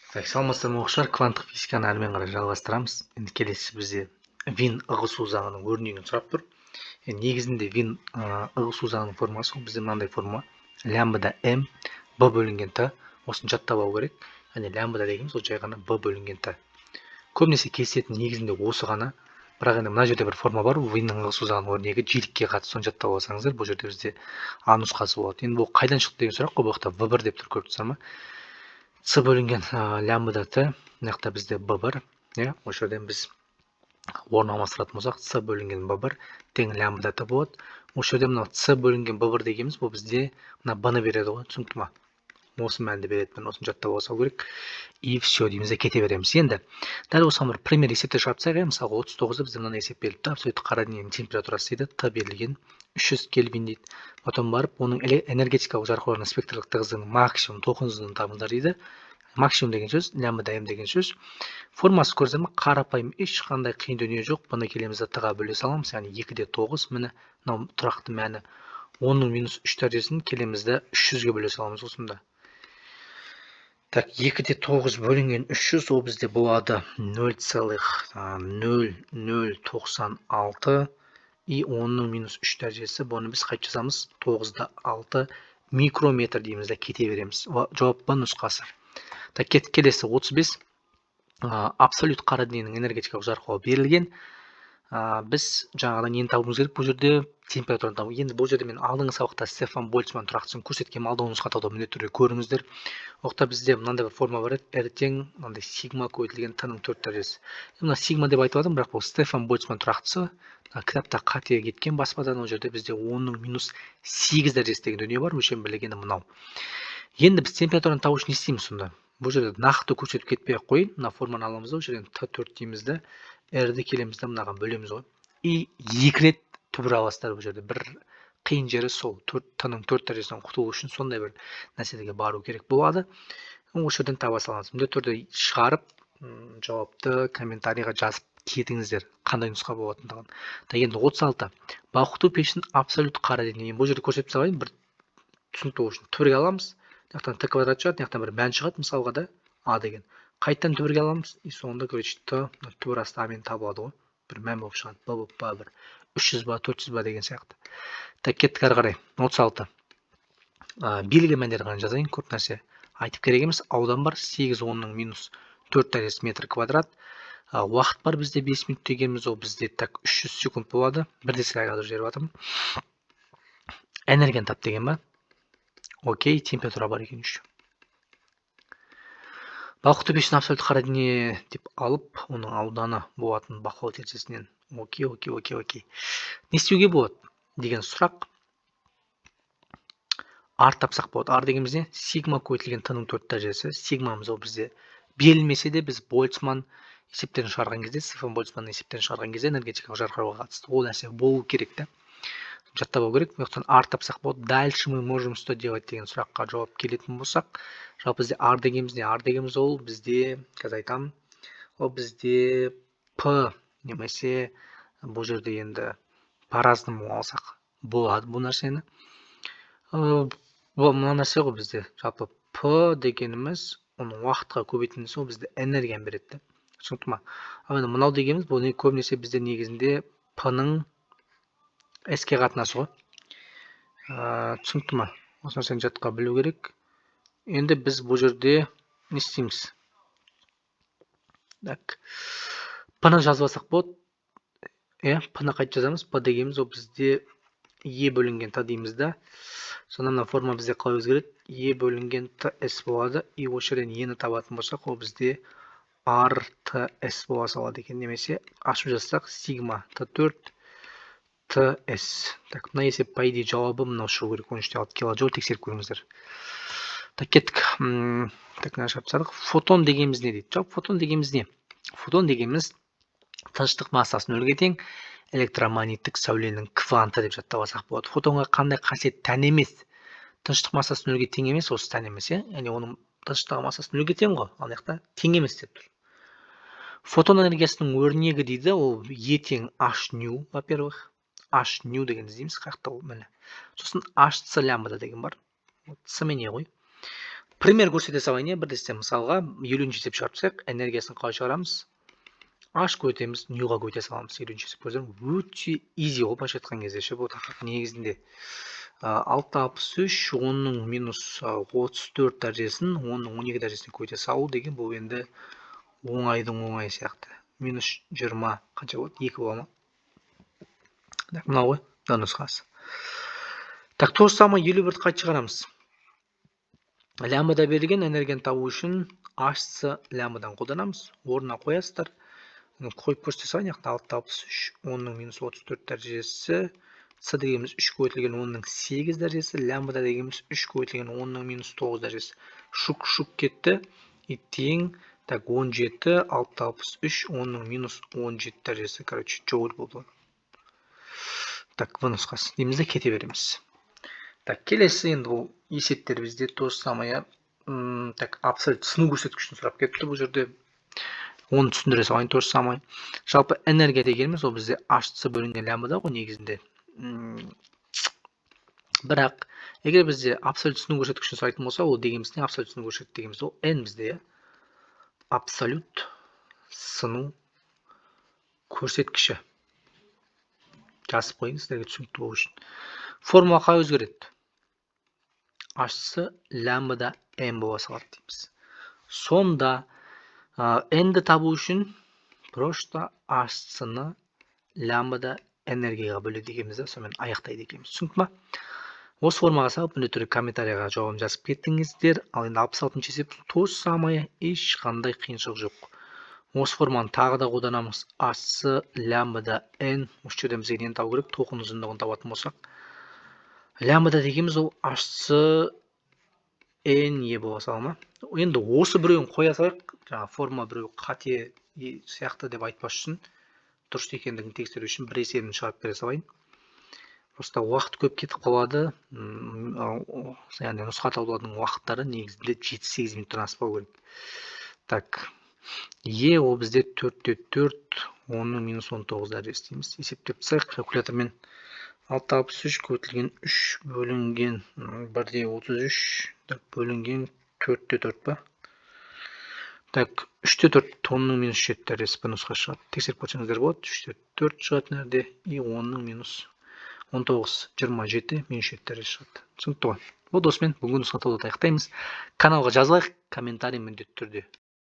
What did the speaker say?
Саламатсыздар ма оқушылар, кванттық физиканы әрмен қарай жалғастырамыз. Енді келесі бізде Вин ығысу заңының өрнегін сұрап тұр. Негізінде Вин ығысу заңының формасы ол бізде мынандай форма. Лямбда м б бөлінген т. Осыны жаттап алу керек. Яғни лямбда дегеніміз ол жай ғана б бөлінген т. Көбінесе kesетін негізінде осы ғана. Бірақ енді мына жерде бір форма бар. Виннің ығысу заңының өрнегі жиілікке қатысты, соны жаттап алсаңыздар, бұл жерде бізде а нұсқасы болады. Енді бұл қайдан шықты деген сұрақ қой, бұл жақта v1 деп тұр, көріп тұрсыздар ма? С бөлінген лямбда т, мына жақта бізде b1, осы жерден біз орын алмастыратын болсақ, с бөлінген b1 тең лямбда т болады. Осы жерде мынау с бөлінген b1 дегеніміз, бұл бізде мына b-ны береді ғой, түсінікті ма? Осы мәнді береді, мен осыны жаттап алсау керек. И все дейміз де кете береміз. Енді дәл осыған бір пример есепті шығарып тастайық. Мысалы 39-ды бізде мынандай есеп берілді. Абсолюттік қара дененің температурасы дейді, т берілген 300 кельвин дейді. Потом барып, оның энергетикалық жарқылардың спектрлік тығыздығының максимум толқынсыздығын табыңыздар дейді. Максимум деген сөз, лямбда м деген сөз. Формасы көрсем, қарапайым, ешқандай қиын дүние жоқ. Бұны келеміз т-ға бөле саламыз, яғни 2-де 9, міне мынау тұрақты мәні 10-ның минус 3 дәрежесін келемізді 300-ге бөле саламыз осында. Так, 2-де 9 бөлінген 300, ол бізде болады 0,0096 и 10-ның минус 3 дәрежесі. Бұны біз қайт жазамыз? 9-да 6 микрометр дейміз де кете береміз. Жауап Б нұсқасы. Так, келесі 35. Абсолют қара дененің энергетикалық жарқылауы берілген. Біз жаңағыдан нені табуымыз керек? Бұл жерде температураны табу. Енді бұл жерде мен алдыңғы сабақта Стефан Больцман тұрақтысын көрсеткен, алдыңғы нұсқада міндетті түрде көріңіздер. Оқта бізде мынандай бір форма бар еді, r тең мынандай сигма көбейтілген т-ның 4 дәрежесі. Мына сигма деп айтып жатырмын, бірақ бұл Стефан Больцман тұрақтысы. Кітапта қате кеткен, баспадан ол жерде бізде 10-ның минус 8 дәрежесі деген дүние бар, өлшем бірлігені мынау. Енді біз температураны табу үшін не істейміз сонда? Бұл жерде нақты көрсетіп кетпей-ақ қойын. Мына форманы аламыз, ол жерден т4 дейміз де, r-ді келеміз де мынаған бөлеміз ғой. И 2 рет түбір аласыздар бұл жерде. Бір қиын жері сол, т-ның 4 дәрежесінен құтылу үшін сондай бір нәрселерге бару керек болады. Осы жерден таба саламыз. Міндетті түрде шығарып, жауапты комментарийға жазып кетіңіздер, қандай нұсқа болатындығын. Енді 36. Балқыту пештің абсолют қара денені. Бұл жерде көрсетіп салайын, бір түсінікті болу үшін түбірге аламыз. Мынаяқтан т квадрат шығады, мынаяқтан бір мән шығады, мысалға да а деген. Қайттан түбірге аламыз, и соңында короче т түбір асты амен табылады ғой. Бір мән болып шығады, б болып ба, бір 300 ба, 400 ба деген сияқты. Так, кеттік ары қарай. 36. Белгі мәндері ғана жазайын, көп нәрсе айтып керек емес. Аудан бар 8 10-ның минус 4 дәрежесі метр квадрат. Уақыт бар бізде 5 минут дегеніміз, ол бізде так 300 секунд болады. Бірде сірайға жеріп жатырмын. Энергияны тап деген ба? Окей, температура бар екен еще. Балқыту пештің абсолют қара дене деп алып, оның ауданы болатын бақылау терезесінен. Окей. Не істеуге болады деген сұрақ. R тапсақ болады. R дегеніміз не? Сигма көбейтілген т-ның 4 дәрежесі. Сигмамыз ол бізде берілмесе де біз Больцман есептерін шығарған кезде, Стефан Больцманның есептерін шығарған кезде энергетикалық жарқырауға қатысты ол нәрсе болу керек та. Жаттап алу керек. Мынаяқтан R тапсақ болады. Дальше мы можем что делать деген сұраққа жауап келетін болсақ, жалпы бізде R дегеніміз не? R дегеніміз ол бізде, қазір айтамын, ол бізде P немесе бұл жерде енді по-разному алсақ болады бұл нәрсені. Бұл мына нәрсе ғой бізде. Жалпы P дегеніміз, оның уақытқа көбейтіндісі ол бізде энергияны береді. Түсінікті ма? Ал енді мынау дегеніміз, бұл не көбінесе бізде негізінде P-ның S-ке қатынасы ғой. Түсінікті ма? Осы нәрсені жатқа білу керек. Енді біз бұл жерде не істейміз? Так. P-ны жазып алсақ болады. P-ны қайт жазамыз. P дегеніміз ол бізде E бөлінген т дейміз да. Сонда мына форма бізде қалай өзгереді? E бөлінген ts болады. И осы жерден E-ні табатын болсақ, ол бізде R ts бола салады екен. Немесе ашып жазсақ сигма т4 ts. Так, мына есеп по идее жауабы мынау шығу керек. 13,6 килоджоуль, тексеріп көріңіздер. Так, кеттік. Так, мына шапсадық. Фотон дегеніміз не дейді? Жалпы фотон дегеніміз не? Фотон дегеніміз тыныштық массасы нөлге тең, электромагниттік сәуленің кванты деп жаттап алсақ болады. Фотонға қандай қасиет тән емес? Тыныштық массасы нөлге тең емес, осы тән емес, яғни оның тыныштық массасы нөлге тең ғой, ал мына тең емес деп тұр. Фотон энергиясының өрнегі дейді, ол E тең h ню, во-первых, h ню деген іздейміз, қаяқта ол міне. Сосын h c лямбда деген бар. С мен не ғой? Пример көрсете салайын, бір десе мысалға 50 есеп шығарып тұрсақ, энергиясын қалай шығарамыз? H көйтеміз, нюға көйте саламыз. 50 есеп көрсем, өте easy ғой, былайша айтқан кезде ше, бұл тақырып негізінде 663 10-ның минус 34 дәрежесін 10-ның 12 дәрежесіне көйте салу деген бұл енді оңайдың оңайы сияқты. Минус 20 қанша болады? 2 бола ма? Мынау ғой, мына нұсқасы. Так, то же самое 51-ді қайта шығарамыз. Лямбда берілген энергияны табу үшін H лямбдадан қолданамыз. Орнына қоясыздар. Қойып көрсете салайын, 663 10-ның минус 34 дәрежесі, С дегеніміз 3 көбейтілген 10-ның 8 дәрежесі, лямбда дегеніміз 3 көбейтілген 10-ның минус 9 дәрежесі. Шук кетті. Тең, так 17 663 10-ның минус 17 дәрежесі, короче, джоуль болды. Так, бұл нұсқасы. Деймізде кете береміз. Так, келесі енді бұл есептер бізде то же самое. Так, абсолют сыну көрсеткішін сұрап кетті бұл жерде. Оны түсіндіре салайын, то же самое. Жалпы энергия дегеніміз ол бізде H бөлінген лямбда ғой негізінде. Бірақ, егер бізде абсолют сыну көрсеткішін сұрайтын болса, ол дегеніміз не? Абсолют сыну көрсеткіші дегеніміз ол n бізде, абсолют сыну көрсеткіші. Жазып қойыңыз, сіздерге түсінікті болу үшін. Формула қалай өзгереді? H лямбда n бола салады дейміз. Сонда n-ді табу үшін просто H-ны лямбда энергияға бөледі дегенімізді сонымен аяқтайды екенбіз. Түсінікті ма? Осы формаға салып, міне түрі комментарияға жауабын жазып кеттіңіздер. Ал енді 66-шы есеп то же самое, ешқандай қиыншылық жоқ. Осы форманы тағы да қолданамыз. H лямбда n. Осы жерден бізге нені табу керек? Тоқын ұзындығын табатын болсақ. Лямбда дегеніміз ол H n е бола сала ма? Енді осы біреуін қоя салайық. Жаңа форма біреу қате сияқты деп айтпас үшін, дұрыс екендігін тексеру үшін бір есебін шығарып бере салайын. Просто уақыт көп кетіп қалады. Яғни нұсқа табудың уақыттары негізінде 7-8 минуттан аспау керек. Так, е ол бізде 4-те 4, 10-ның минус 19 дәрежесі дейміз. Есептеп тастайық. Калькулятормен 663 көбейтілген 3 бөлінген 1-де 33 бөлінген 4-те 4 па? Так, 3-те 4 10-ның минус 7 дәрежесі бір нұсқа шығады. Тексеріп көрсеңіздер болады. 3-те 4 шығады нәрде, и 10-ның минус 19 27 минус 7 дәрежесі шығады. Түсінікті ғой. Бұл досымен бүгінгі нұсқа табуды аяқтаймыз. Каналға жазылайық, комментарий міндетті түрде